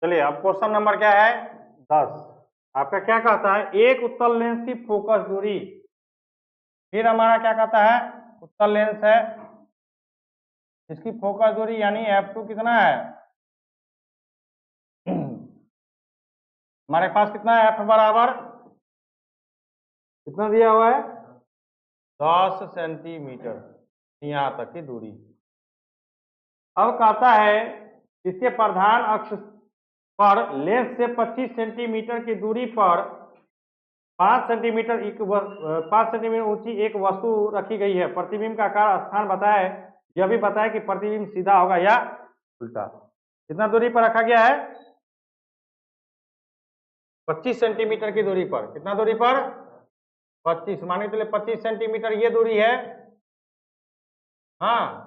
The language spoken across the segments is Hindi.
चलिए अब क्वेश्चन नंबर क्या है 10। आपका क्या कहता है, एक उत्तल लेंस की फोकस दूरी, फिर हमारा क्या कहता है, उत्तल लेंस है, इसकी फोकस दूरी यानी f2 कितना है, हमारे पास कितना है, f बराबर कितना दिया हुआ है 10 सेंटीमीटर, यहां तक की दूरी। अब कहता है इसके प्रधान अक्ष पर लेंस से 25 सेंटीमीटर की दूरी पर 5 सेंटीमीटर ऊंची एक वस्तु रखी गई है। प्रतिबिंब का आकार स्थान बताए, यह भी बताए कि प्रतिबिंब सीधा होगा या उल्टा। कितना दूरी पर रखा गया है, 25 सेंटीमीटर की दूरी पर। कितना दूरी पर, 25, मान के चलिए 25 सेंटीमीटर ये दूरी है, हाँ,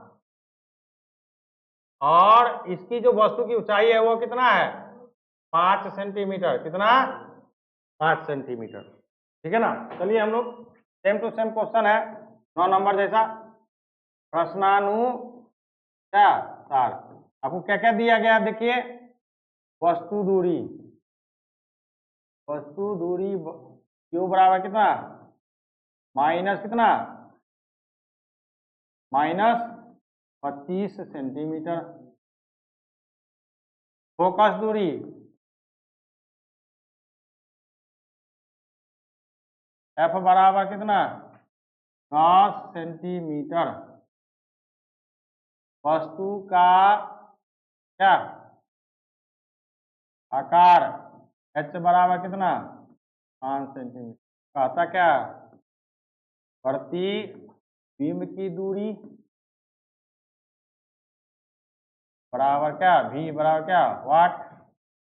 और इसकी जो वस्तु की ऊंचाई है वो कितना है 5 सेंटीमीटर। कितना, 5 सेंटीमीटर। ठीक है ना। चलिए हम लोग सेम टू सेम क्वेश्चन है 9 नंबर जैसा, प्रश्नानुसार। आपको क्या क्या दिया गया देखिए, वस्तु दूरी, वस्तु दूरी क्यू बराबर कितना, माइनस कितना, माइनस 25 सेंटीमीटर। फोकस दूरी एफ बराबर कितना 10 सेंटीमीटर। वस्तु का क्या आकार एच बराबर कितना 5 सेंटीमीटर। कहता क्या, प्रतिबिंब की दूरी बराबर क्या, v बराबर क्या वाट।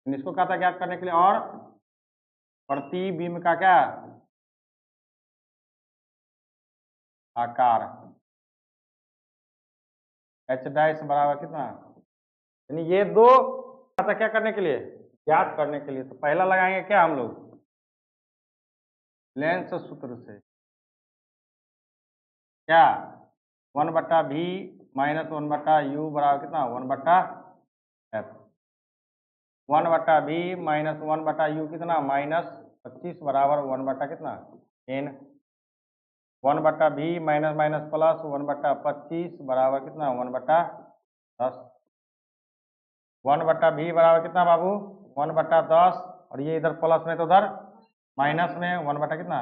इसको कहता ज्ञात करने के लिए, और प्रतिबिंब का क्या आकार एच डैश बराबर कितना, यानी ये दो कहता क्या करने के लिए, ज्ञात करने के लिए। तो पहला लगाएंगे क्या हम लोग, लेंस सूत्र से, क्या 1/v माइनस 1/u बराबर कितना 1/f। 1/v माइनस 1/u कितना माइनस 25 बराबर 1 कितना n। 1/v minus minus plus 1/25 बराबर कितना 1/10। 1/v बराबर कितना बाबू 1/10, और ये इधर प्लस में तो उधर माइनस में 1 कितना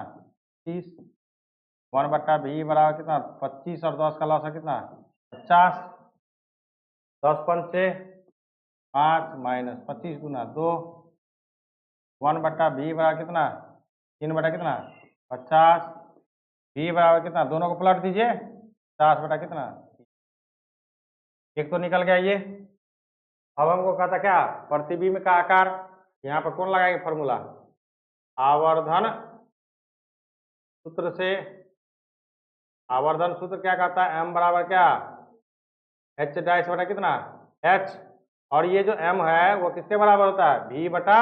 30। 1/v बराबर कितना 25 और 10 का लॉस है कितना 50। 10 पंचे 5 माइनस 25 गुना 2। 1/v बराबर कितना 3 कितना 50। v बराबर कितना, दोनों को पलट दीजिए 50 कितना, एक तो निकल गया ये। अब हमको कहता क्या, प्रतिबिंब का आकार, यहाँ पर कौन लगाएंगे फॉर्मूला, आवर्धन सूत्र से। आवर्धन सूत्र क्या कहता है, m बराबर क्या h डैश बटा कितना h, और ये जो m है वो किसके बराबर होता है, v बटा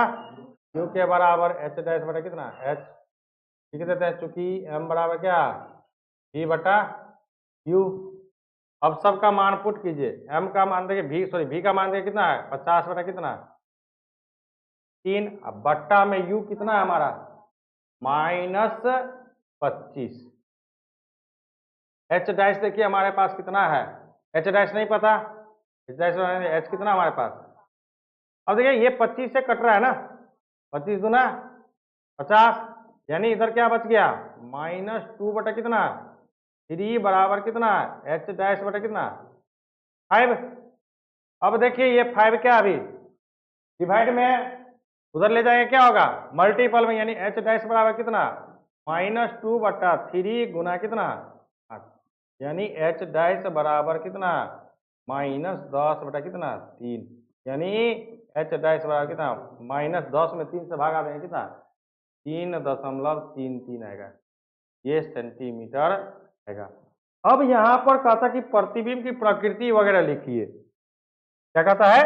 q के बराबर h डैश बटा कितना h। ठीक देते हैं, चूंकि m बराबर क्या v बटा q। अब सबका मान पुट कीजिए, m का मान देखिए v का मान देखिए कितना है 50 बटा कितना 3। अब बट्टा में u कितना है हमारा माइनस 25। h डैश देखिए हमारे पास कितना है, h डैश नहीं पता, h डैश h कितना हमारे पास। अब देखिए ये 25 से कट रहा है ना, 25 दूना 50, यानी इधर क्या बच गया -2 बटा कितना 3 बराबर कितना h डैश बटा कितना 5। अब देखिए ये 5 क्या अभी डिवाइड में उधर ले जाएंगे क्या होगा मल्टीपल में, यानी h डैश बराबर कितना -2 बटा 3 गुना कितना 8, यानी h डैश बराबर कितना -10 बटा कितना 3, यानी h डैश बराबर कितना -10 में 3 से भागा देंगे कितना 3.33 आएगा, ये सेंटीमीटर आएगा। अब यहां पर कहता कि प्रतिबिंब की प्रकृति वगैरह लिखिए, क्या कहता है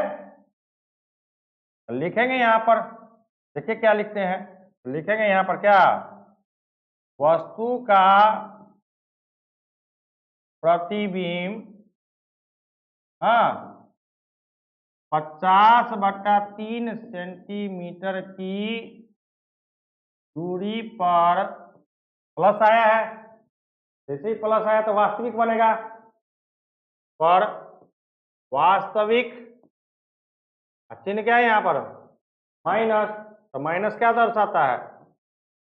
लिखेंगे यहां पर, देखिए क्या लिखते हैं, लिखेंगे यहां पर क्या, वस्तु का प्रतिबिंब, हाँ, 50/3 सेंटीमीटर की दूरी पर प्लस आया है। जैसे ही प्लस आया तो वास्तविक बनेगा, पर वास्तविक चिन्ह क्या है यहाँ पर? माइनस। तो माइनस क्या दर्शाता है?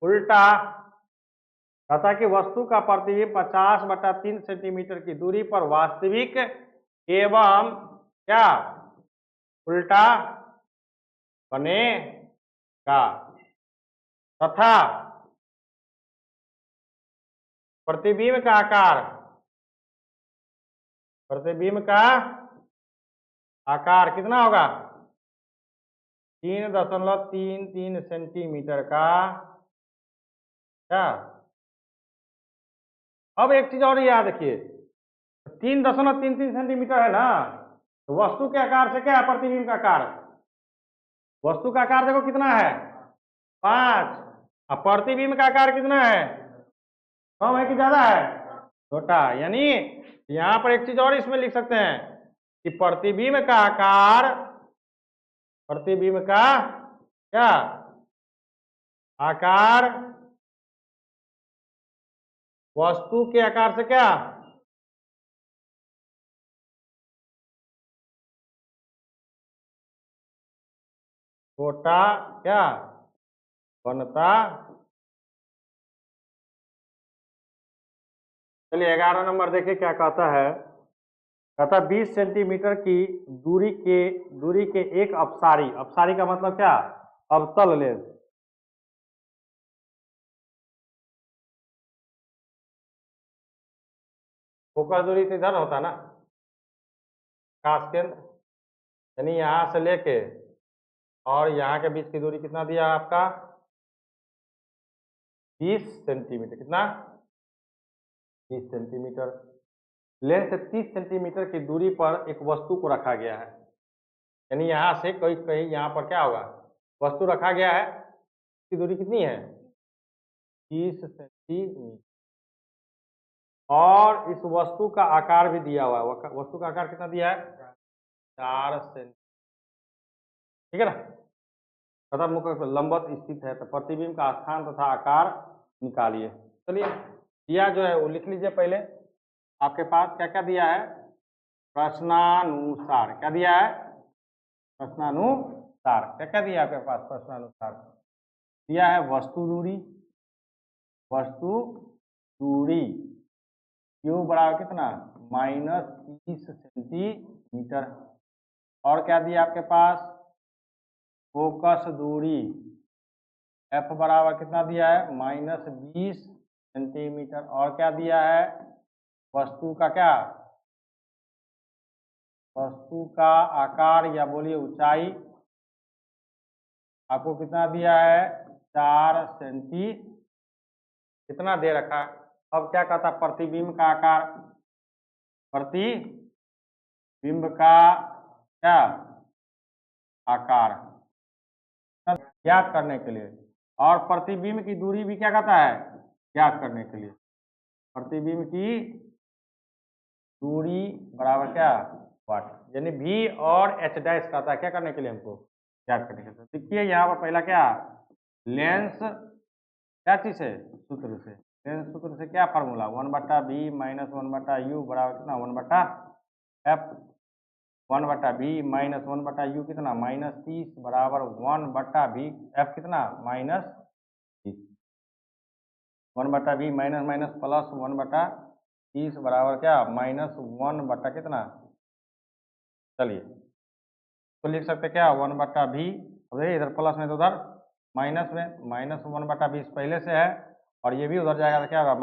उल्टा। कहता कि वस्तु का प्रतिबिंब 50/3 सेंटीमीटर की दूरी पर वास्तविक एवं क्या उल्टा बनेगा, तथा प्रतिबिंब का आकार, प्रतिबिंब का आकार कितना होगा? 3.33 सेंटीमीटर का क्या? अब एक चीज और याद रखिए, 3.33 सेंटीमीटर है ना, तो वस्तु के आकार से क्या है? प्रतिबिंब का आकार, वस्तु का आकार देखो कितना है? 5। अब प्रतिबिंब का आकार कितना है? कम है कि ज्यादा है? छोटा। यानी यहां पर एक चीज और इसमें लिख सकते हैं कि प्रतिबिंब का आकार, प्रतिबिंब का क्या आकार वस्तु के आकार से क्या छोटा क्या बनता। चलिए 11 नंबर देखिए क्या कहता है। कहता 20 सेंटीमीटर की दूरी के एक अपसारी, अपसारी का मतलब क्या? अवतल लेंस। फोकस दूरी तो इधर होता ना, प्रकाश केंद्र, यानी यहां से लेके और यहाँ के बीच की दूरी कितना दिया आपका? 20 सेंटीमीटर। कितना? 30 सेंटीमीटर। लेंस से 30 सेंटीमीटर की दूरी पर एक वस्तु को रखा गया है, यानी यहाँ से कहीं कहीं यहाँ पर क्या होगा? वस्तु रखा गया है। इसकी दूरी कितनी है? 30 सेंटीमीटर। और इस वस्तु का आकार भी दिया हुआ है। वस्तु का आकार कितना दिया है? 4 सेंटीमीटर। ठीक है ना? तथा मुख्य लंबवत स्थित है, तो प्रतिबिंब का स्थान तथा आकार निकालिए। चलिए दिया जो है वो लिख लीजिए। पहले आपके पास क्या क्या दिया है? प्रश्नानुसार। क्या दिया है? प्रश्नानुसार। क्या क्या दिया आपके पास? प्रश्नानुसार दिया है वस्तु दूरी, वस्तु दूरी क्यू बराबर कितना? -30 सेंटीमीटर। और क्या दिया आपके पास? फोकस दूरी एफ बराबर कितना दिया है? -20 सेंटीमीटर। और क्या दिया है? वस्तु का क्या? वस्तु का आकार या बोलिए ऊंचाई आपको कितना दिया है? 4 सेंटी कितना दे रखा। अब क्या कहता? प्रतिबिंब का आकार, प्रतिबिंब का क्या आकार ज्ञात करने के लिए, और प्रतिबिंब की दूरी भी क्या कहता है? ज्ञात करने के लिए। प्रतिबिंब की दूरी बराबर क्या? वाट, यानी v और h डैश कहता है क्या करने के लिए? हमको ज्ञात करने के लिए। देखिए यहाँ पर पहला क्या? लेंस क्या चीज है? सूत्र से। लेंस सूत्र से क्या फार्मूला? 1/b - 1/u बराबर कितना? 1/f। 1/b - 1/u कितना? -30 बराबर 1/b f कितना? -30। 1/b माइनस माइनस प्लस 1/30 बराबर क्या? -1 कितना? चलिए तो लिख सकते क्या? 1/b। अब इधर प्लस में तो उधर माइनस में, -1/20 पहले से है और ये भी उधर जाएगा तो क्या होगा?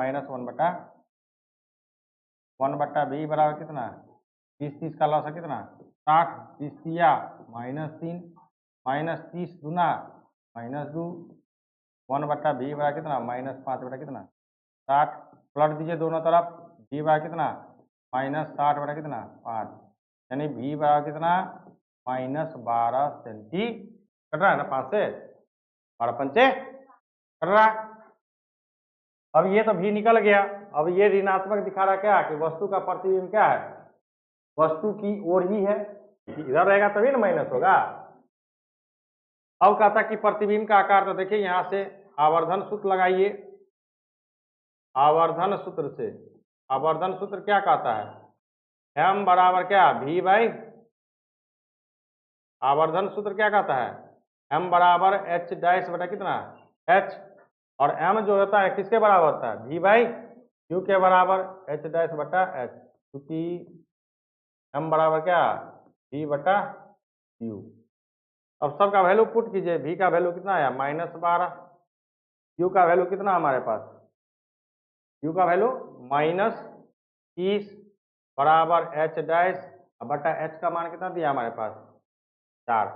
-1/b बराबर कितना? 30 का लॉस है कितना? 60। 30 दिया -3, -30 दूना -2, 1/b बराबर कितना? -5 कितना? 60। प्लट दीजिए दोनों तरफ, b बराबर कितना? -60 कितना? 5, यानी v बराबर कितना? -12 सेंटी। कट रहा है ना? 5 से 12 पंचे कट रहा। अब ये तो भी निकल गया। अब ये ऋणात्मक दिखा रहा क्या? कि वस्तु का प्रतिबिंब क्या है? वस्तु की ओर ही है, इधर रहेगा तभी ना माइनस होगा। अब कहता कि प्रतिबिंब का आकार, तो देखिए यहां से आवर्धन सूत्र लगाइए। आवर्धन सूत्र से, आवर्धन सूत्र क्या कहता है, m बराबर क्या v बाई, आवर्धन सूत्र क्या कहता है, m बराबर h डैश बटा कितना h, और m जो होता है किसके बराबर होता है, v बाई q के बराबर h डैश बटा h, क्योंकि m बराबर क्या v बटा q। अब सबका वैल्यू पुट कीजिए, v का वैल्यू कितना आया -12, q का वैल्यू कितना हमारे पास, q का वैल्यू -30 बराबर h डैश बटा h का मान कितना दिया हमारे पास 4।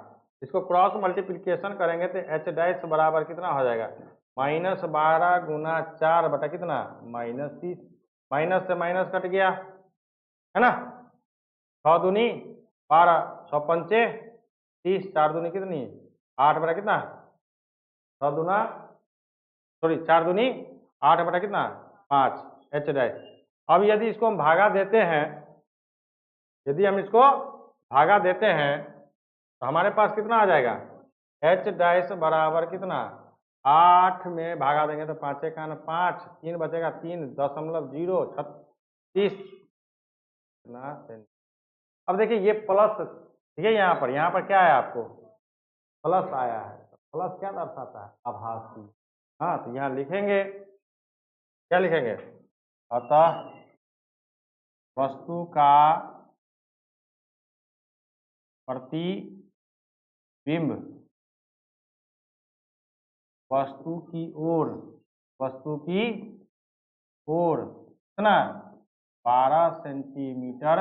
इसको क्रॉस मल्टीप्लिकेशन करेंगे तो h डैश बराबर कितना हो जाएगा, -12 गुना 4 बटा कितना -30, माइनस से माइनस कट गया है ना, 6 दूनी 12, 6 पंचे 30, 4 दूनी कितनी 8 बटा कितना 6 दूना, सॉरी 4 दूनी 8 बटा कितना 5 h डैश। अब यदि इसको हम भागा देते हैं, यदि हम इसको भागा देते हैं तो हमारे पास कितना आ जाएगा, h डैश बराबर कितना 8 में भागा देंगे तो 5 का 5, 3 बचेगा 3.036। अब देखिए ये प्लस, ठीक है, यहाँ पर क्या है आपको प्लस आया है, तो प्लस क्या दर्शाता है, आभासी। हाँ तो यहाँ लिखेंगे, क्या लिखेंगे, अतः वस्तु का प्रतिबिंब वस्तु की ओर कितना 12 सेंटीमीटर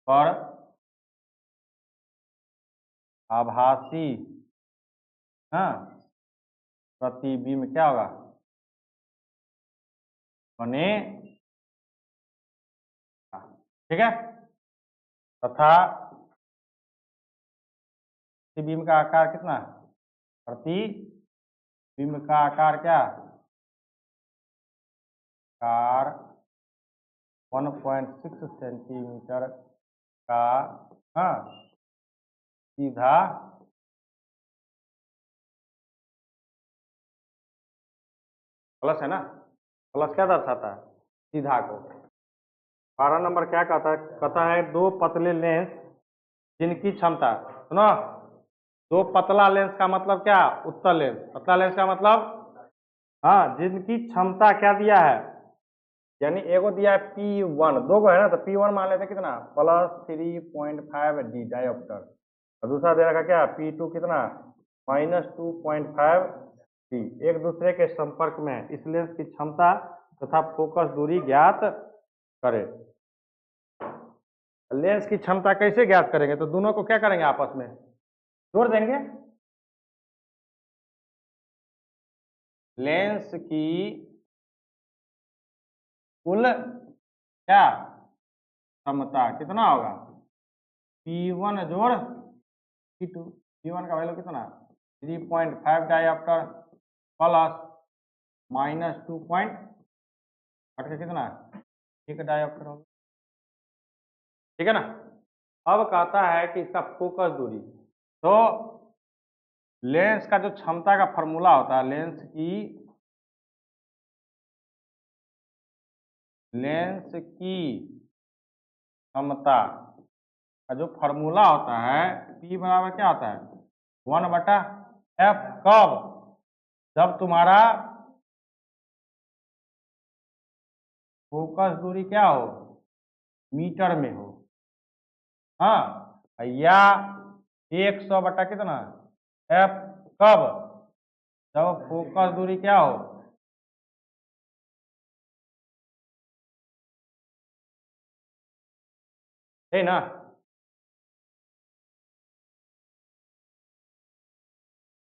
पर आभासी, हाँ प्रतिबिंब क्या होगा बने, ठीक है, तथा प्रतिबिंब का आकार कितना, प्रतिबिंब का आकार क्या, आकार 1.6 सेंटीमीटर का, हाँ सीधा प्लस है ना, प्लस क्या दर्शाता है, सीधा को। 12 नंबर क्या कहता है दो पतले लेंस जिनकी क्षमता, सुनो, दो पतला लेंस का मतलब क्या, उत्तल लेंस, पतला लेंस का मतलब, हाँ जिनकी क्षमता क्या दिया है, यानी एगो दिया है P1, दो गो है ना, तो P1 मान लेते कितना +3.5 D डायोप्टर, और दूसरा दे रखा क्या P2 कितना -2.5 D, एक दूसरे के संपर्क में इस लेंस की क्षमता तथा फोकस दूरी ज्ञात करें। लेंस की क्षमता कैसे ज्ञात करेंगे, तो दोनों को क्या करेंगे आपस में जोड़ देंगे, लेंस की कुल क्या क्षमता कितना होगा, P1 जोड़ P2, P1 का वैल्यू कितना 3.5 डायोप्टर प्लस -2 कट के कितना 1 डायोप्टर होगा, ठीक है ना। अब कहता है कि इसका फोकस दूरी, तो लेंस का जो क्षमता का फॉर्मूला होता है, लेंस की क्षमता का जो फॉर्मूला होता है P बराबर क्या होता है 1/f, कब, जब तुम्हारा फोकस दूरी क्या हो मीटर में हो, हाँ, या 100 बटा कितना f, कब, जब फोकस दूरी क्या हो है ना।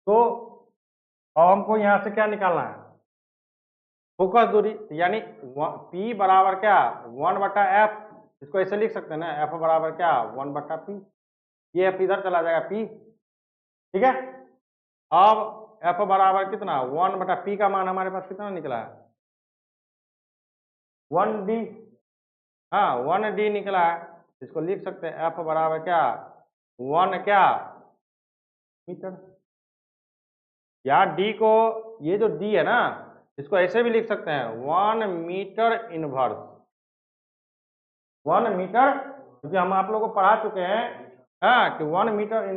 तो अब हमको यहां से क्या निकालना है, फोकस दूरी, यानी P बराबर क्या 1/f, इसको ऐसे लिख सकते हैं ना, f बराबर क्या 1/p, ये f इधर चला जाएगा p, ठीक है। अब f बराबर कितना 1/p का मान हमारे पास कितना निकला है 1D, हाँ 1D निकला है, इसको लिख सकते हैं एफ बराबर क्या 1 क्या मीटर, या डी को, ये जो डी है ना इसको ऐसे भी लिख सकते हैं 1 मीटर इनवर्स, 1 मीटर, क्योंकि हम आप लोगों को पढ़ा चुके हैं हाँ कि 1 मीटर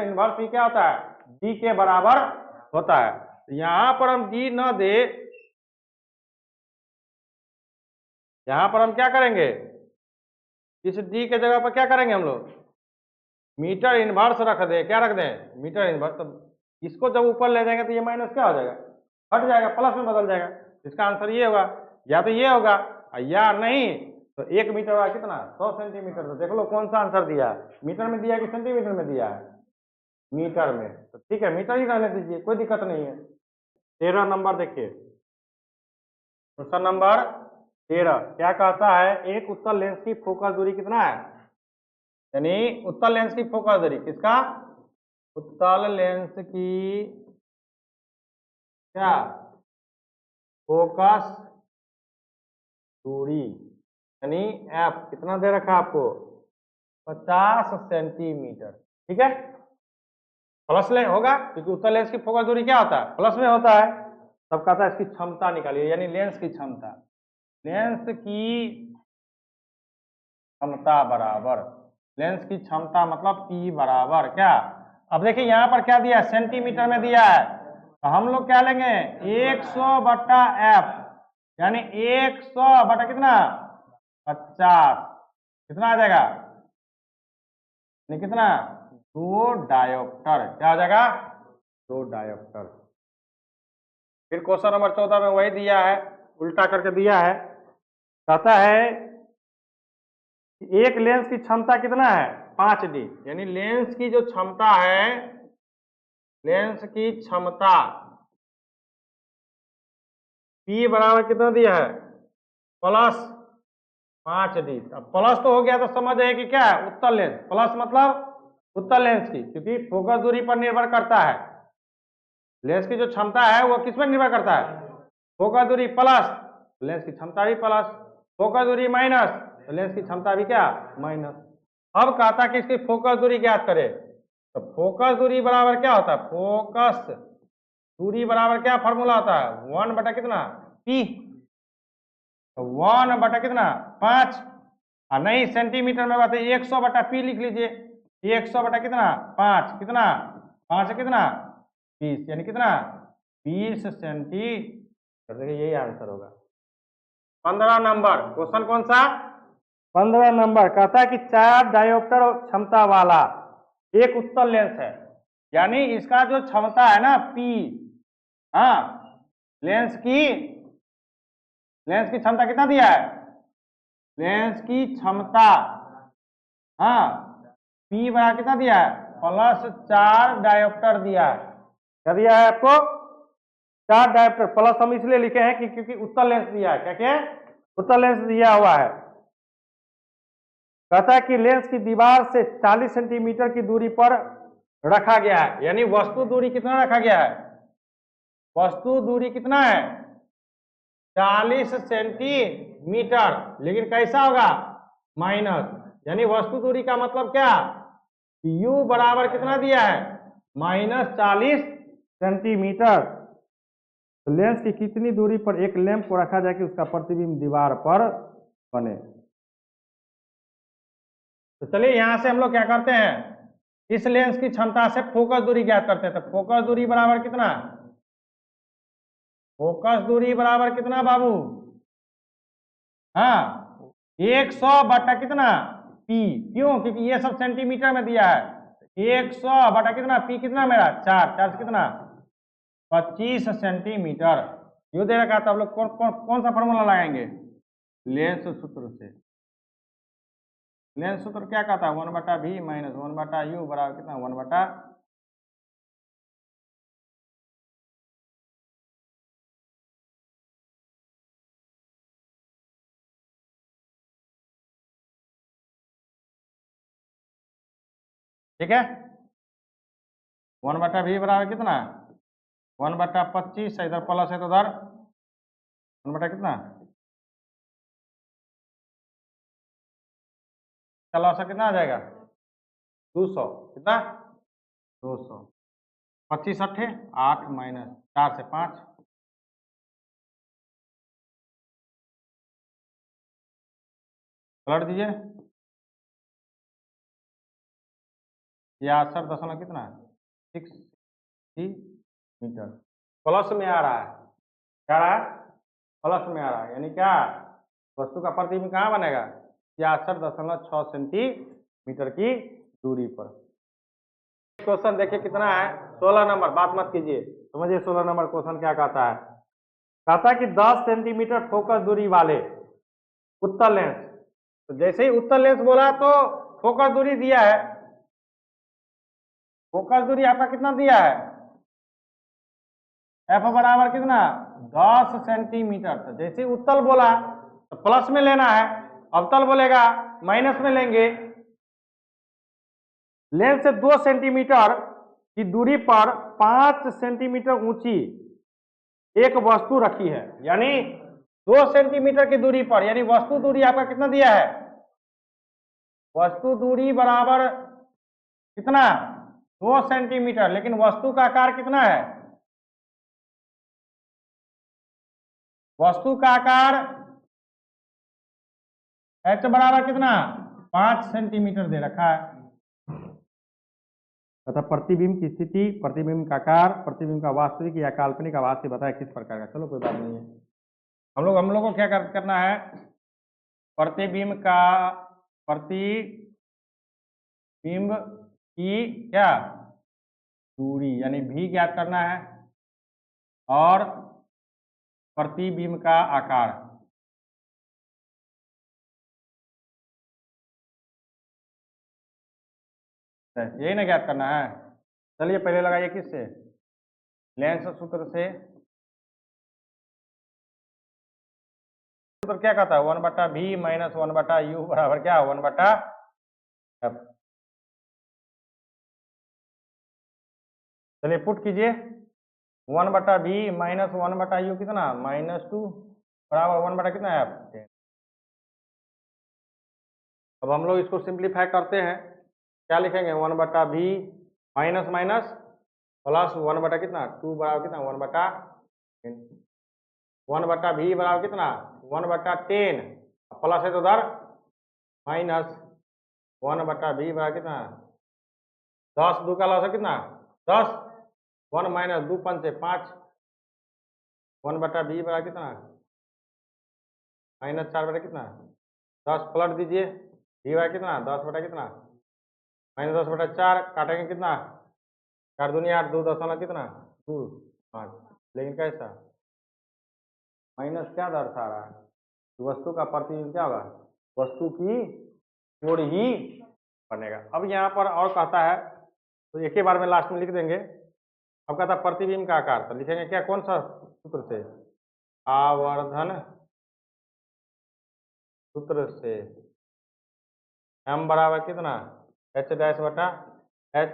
इनवर्स भी क्या होता है डी के बराबर होता है। तो यहां पर हम डी न दे, यहां पर हम क्या करेंगे, इस डी के जगह पर क्या करेंगे हम लोग मीटर इनवर्स रख दे, क्या रख दें मीटर इनवर्स। तो इसको जब ऊपर ले जाएंगे तो ये माइनस क्या हो जाएगा, हट जाएगा, प्लस में बदल जाएगा। इसका आंसर ये होगा, या तो ये होगा या नहीं तो 1 मीटर होगा कितना 100 सेंटीमीटर। तो देख लो कौन सा आंसर दिया है, मीटर में दिया है कि सेंटीमीटर में दिया है, मीटर में। तो ठीक है मीटर ही रहने दीजिए, कोई दिक्कत नहीं है। 13 नंबर देखिए, क्वेश्चन नंबर 13 क्या कहता है, एक उत्तल लेंस की फोकस दूरी कितना है, यानी उत्तल लेंस की फोकस दूरी किसका, उत्तल लेंस की क्या फोकस दूरी, यानी एफ कितना दे रखा आपको 50 सेंटीमीटर, ठीक है। प्लस ले होगा क्योंकि उत्तल लेंस की फोकस दूरी क्या होता है प्लस में होता है। तब कहता है इसकी क्षमता निकालिए, यानी लेंस की क्षमता, लेंस की क्षमता बराबर, लेंस की क्षमता मतलब P बराबर क्या, अब देखिए यहां पर क्या दिया है सेंटीमीटर में दिया है, तो हम लोग क्या लेंगे 100 बटा एफ, यानी 100 बटा कितना 50, कितना आ जाएगा कितना 2 डायोप्टर, क्या हो जाएगा 2 डायोप्टर। फिर क्वेश्चन नंबर 14 में वही दिया है, उल्टा करके दिया है, कहता है एक लेंस की क्षमता कितना है 5D, यानी लेंस की जो क्षमता है, लेंस की क्षमता P बराबर कितना दिया है प्लस 5D। अब प्लस तो हो गया तो समझ आए कि क्या है उत्तल लेंस, प्लस मतलब उत्तल लेंस की, क्योंकि फोकस दूरी पर निर्भर करता है, लेंस की जो क्षमता है वो किस पर निर्भर करता है फोकस दूरी प्लस, लेंस की क्षमता भी प्लस, फोकस दूरी माइनस तो लेंस की क्षमता भी क्या माइनस। अब कहता कि इसकी फोकस दूरी ज्ञात करे, तो फोकस दूरी बराबर क्या होता है, फोकस दूरी बराबर क्या फॉर्मूला होता है 1 बटा कितना P, तो 1 बटा कितना 5, और नहीं सेंटीमीटर में बात है 100 बटा P लिख लीजिए, 100 बटा कितना 5, कितना 5 कितना 20, यानी कितना 20 सेंटीमीटर। देखिए यही आंसर होगा। 15 नंबर क्वेश्चन कौन सा 15 नंबर कहता है कि 4 डायोप्टर क्षमता वाला एक उत्तल लेंस है, यानी इसका जो क्षमता है ना P, हाँ लेंस की क्षमता कितना दिया है, लेंस की क्षमता हाँ P बराबर कितना दिया है प्लस 4 डायोप्टर दिया है, क्या दिया है आपको 4 डायोप्टर, प्लस हम इसलिए लिखे हैं कि क्योंकि उत्तल लेंस दिया है, क्या क्या उत्तल लेंस दिया हुआ है। कहता है कि लेंस की दीवार से 40 सेंटीमीटर की दूरी पर रखा गया है, यानी वस्तु दूरी कितना रखा गया है, वस्तु दूरी कितना है 40 सेंटीमीटर, लेकिन कैसा होगा माइनस, यानी वस्तु दूरी का मतलब क्या U बराबर कितना दिया है -40 सेंटीमीटर। तो लेंस की कितनी दूरी पर एक लैंप को रखा जाए कि उसका प्रतिबिंब दीवार पर बने। तो चलिए यहां से हम लोग क्या करते हैं, इस लेंस की क्षमता से फोकस दूरी ज्ञात करते हैं। तो फोकस दूरी बराबर कितना, फोकस दूरी बराबर कितना बाबू, हाँ 100 बटा कितना P, क्यों क्योंकि ये सब सेंटीमीटर में दिया है, 100 बटा कितना P कितना मेरा 4, 4 से कितना 25 सेंटीमीटर, यू दे रखा था। आप लोग कौन सा फॉर्मूला लगाएंगे लेंस सूत्र से, लेंस सूत्र क्या कहता है 1 बटा V माइनस 1 बटा U बराबर कितना 1 बटा, ठीक है 1 बटा V बराबर कितना 1 बटा 25, इधर प्लस है तो उधर 1 बटा कितना चलो औसत कितना आ जाएगा 200, कितना 200, 25 अट्ठे 8 माइनस 4 से 5, पलट दीजिए, 66 कितना 6 मीटर प्लस में आ रहा है, क्या आ रहा है प्लस में आ रहा है, यानी क्या वस्तु का प्रतिबिंब कहाँ बनेगा 66.6 सेंटीमीटर की दूरी पर। क्वेश्चन देखिए कितना है 16 नंबर, बात मत कीजिए, समझिए 16 नंबर क्वेश्चन क्या कहता है। कहता है कि 10 सेंटीमीटर फोकस दूरी वाले उत्तल लेंस, तो जैसे ही उत्तल लेंस बोला तो फोकस दूरी दिया है, फोकस दूरी आपका कितना दिया है एफ बराबर कितना 10 सेंटीमीटर, तो जैसे ही उत्तल बोला तो प्लस में लेना है, अवतल बोलेगा माइनस में लेंगे। लेंस से 2 सेंटीमीटर की दूरी पर 5 सेंटीमीटर ऊंची एक वस्तु रखी है, यानी 2 सेंटीमीटर की दूरी पर, यानी वस्तु दूरी आपका कितना दिया है, वस्तु दूरी बराबर कितना 2 सेंटीमीटर, लेकिन वस्तु का आकार कितना है, वस्तु का आकार h बराबर कितना 5 सेंटीमीटर दे रखा है। तथा प्रतिबिंब की स्थिति, प्रतिबिंब का आकार, प्रतिबिंब का वास्तविक या काल्पनिक आवाज से बताया किस प्रकार का, चलो कोई बात नहीं है, हम लोग को क्या करना है, प्रतिबिंब की क्या दूरी यानी भी ज्ञात करना है और प्रतिबिंब का आकार, यही ना ज्ञात करना है। चलिए पहले लगाइए किससे, लेंस सूत्र से। सूत्र क्या कहता है 1/v माइनस 1/u बराबर क्या 1/f। चलिए पुट कीजिए 1/v माइनस 1/u कितना -2 बराबर 1 कितना है f। अब हम लोग इसको सिंप्लीफाई करते हैं, क्या लिखेंगे 1/v माइनस माइनस प्लस 1 कितना 2 बराबर कितना 1/v बराबर कितना 1/10 प्लस है तो उधर माइनस 1/v बराबर कितना 10, 2 का लॉस है कितना 10, 1 माइनस 2 पंचे 5, 1/v बराबर कितना -4 कितना 10, पलट दीजिए v बराबर कितना 10 कितना -10/4, काटेंगे कितना 4 दूनी 8, 2 दशमलव कितना 2 5, लेकिन कैसा माइनस क्या दर्शा रहा है, वस्तु का प्रतिबिंब क्या होगा वस्तु की ओर ही बनेगा। अब यहाँ पर और कहता है तो एक ही बार में लास्ट में लिख देंगे। अब कहता है प्रतिबिंब का आकार, तो लिखेंगे क्या कौन सा सूत्र से आवर्धन सूत्र से m बराबर कितना h डैश बटा h,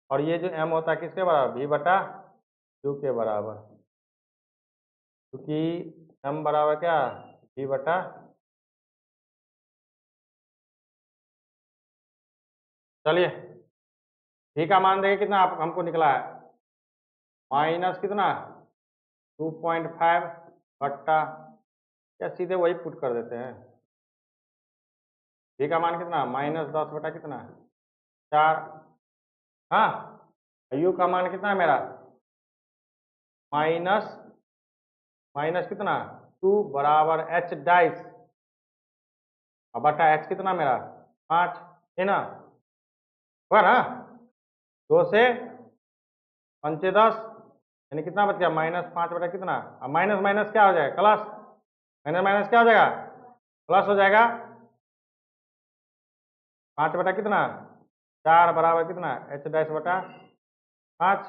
और ये जो m होता है किसके बराबर v बटा u के बराबर, क्योंकि m बराबर क्या v बटा, चलिए v का मान देंगे कितना आप हमको निकला है माइनस कितना 2.5 बट्टा, या सीधे वही पुट कर देते हैं, v का मान कितना -10 बटा कितना 4, हाँ u का मान कितना है मेरा माइनस कितना 2 बराबर h डाइस और बटा h कितना मेरा 5 है ना, होगा ना 2 से 5 10, यानी कितना बच गया -5 बटा कितना, अब माइनस माइनस क्या हो जाएगा प्लस, माइनस माइनस क्या हो जाएगा प्लस हो जाएगा, 5 बटा कितना 4 बराबर कितना h डैश बटा 5,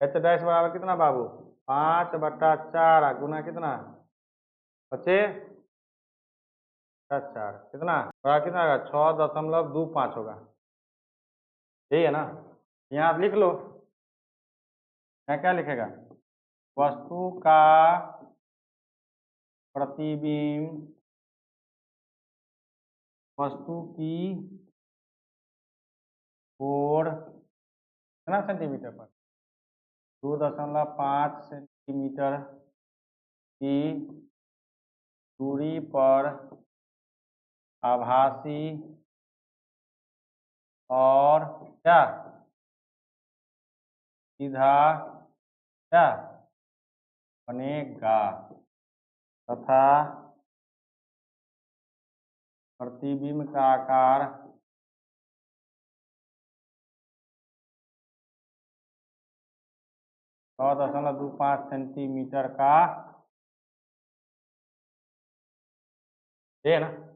h डैश बराबर कितना बाबू 5/4 गुना कितना 4 कितना बराबर कितना होगा 6.25 होगा, यही है ना। यहाँ आप लिख लो, यहाँ क्या लिखेगा वस्तु का प्रतिबिंब वस्तु की ओर कितना सेंटीमीटर पर 2.5 सेंटीमीटर की दूरी पर आभासी और क्या सीधा क्या बनेगा तथा प्रतिबिंब का आकार 6.25 सेंटीमीटर का है ना।